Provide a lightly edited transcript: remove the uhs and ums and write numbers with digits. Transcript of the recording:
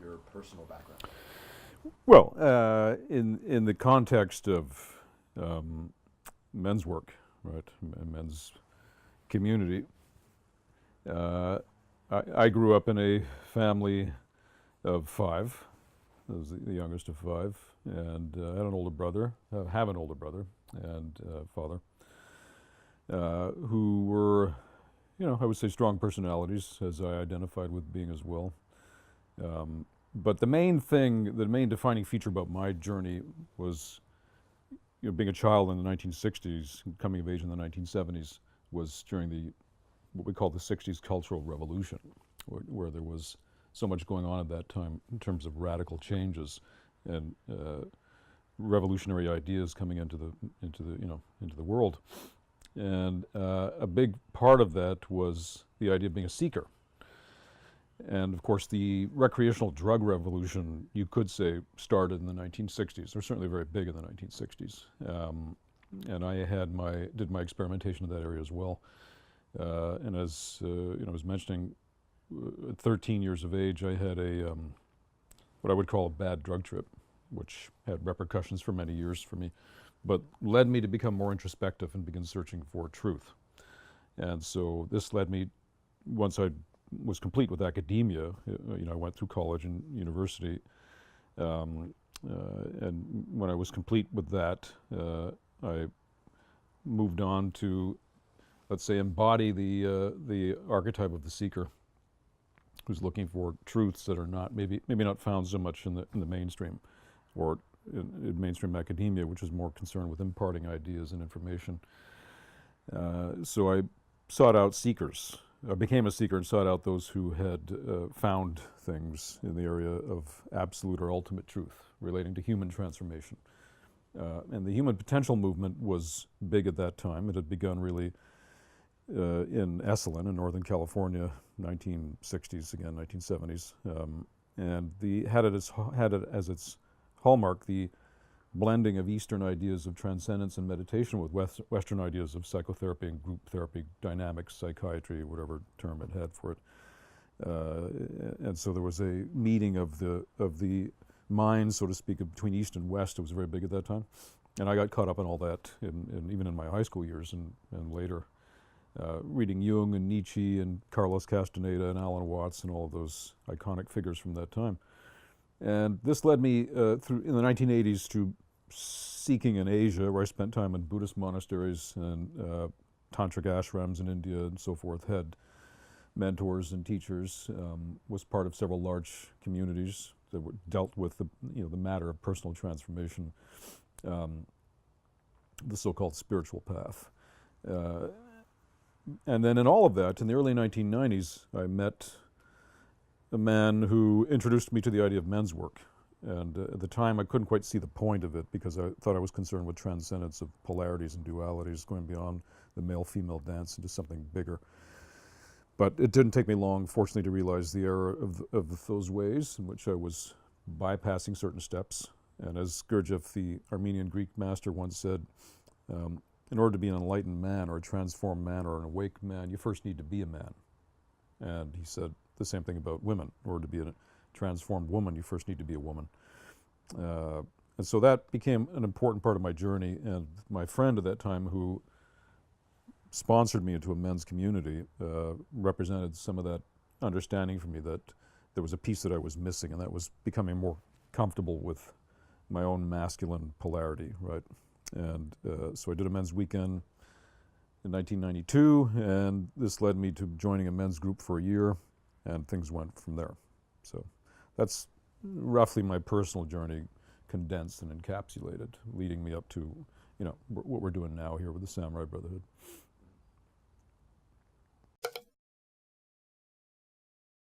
your personal background? Well, in the context of men's work, right, men's community, I grew up in a family of 5. I was the youngest of 5, and I had an older brother, have an older brother and father, who were, I would say strong personalities, as I identified with being as well. But the main defining feature about my journey was, being a child in the 1960s, coming of age in the 1970s, was during what we call the 60s Cultural Revolution, where there was so much going on at that time in terms of radical changes and revolutionary ideas coming into the world. And a big part of that was the idea of being a seeker. And of course, the recreational drug revolution, you could say, started in the 1960s. They were certainly very big in the 1960s. And I did my experimentation in that area as well. And as I was mentioning, at 13 years of age, I had what I would call a bad drug trip, which had repercussions for many years for me, but led me to become more introspective and begin searching for truth. And so this led me, once I was complete with academia, I went through college and university, and when I was complete with that, I moved on to, let's say, embody the archetype of the seeker, who's looking for truths that are not maybe not found so much in the mainstream, or in mainstream academia, which is more concerned with imparting ideas and information. So I sought out seekers. I became a seeker and sought out those who had found things in the area of absolute or ultimate truth relating to human transformation. And the human potential movement was big at that time. It had begun really in Esalen in Northern California, 1960s, again, 1970s. And had it as its hallmark the blending of Eastern ideas of transcendence and meditation with Western ideas of psychotherapy and group therapy, dynamics, psychiatry, whatever term it had for it. And so there was a meeting of the minds, so to speak, between East and West. It was very big at that time. And I got caught up in all that, even in my high school years and later, reading Jung and Nietzsche and Carlos Castaneda and Alan Watts and all of those iconic figures from that time. And this led me through in the 1980s to seeking in Asia, where I spent time in Buddhist monasteries and tantric ashrams in India and so forth, had mentors and teachers, was part of several large communities that dealt with the matter of personal transformation, the so-called spiritual path. And then in all of that, in the early 1990s, I met a man who introduced me to the idea of men's work. And at the time, I couldn't quite see the point of it, because I thought I was concerned with transcendence of polarities and dualities, going beyond the male-female dance into something bigger. But it didn't take me long, fortunately, to realize the error of those ways in which I was bypassing certain steps. And as Gurdjieff, the Armenian Greek master, once said, in order to be an enlightened man or a transformed man or an awake man, you first need to be a man. And he said the same thing about women. In order to be a transformed woman, you first need to be a woman. And so that became an important part of my journey. And my friend at that time, who sponsored me into a men's community, represented some of that understanding for me that there was a piece that I was missing, and that was becoming more comfortable with my own masculine polarity, right? And so I did a men's weekend in 1992, and this led me to joining a men's group for a year, and things went from there. So that's roughly my personal journey, condensed and encapsulated, leading me up to what we're doing now here with the Samurai Brotherhood.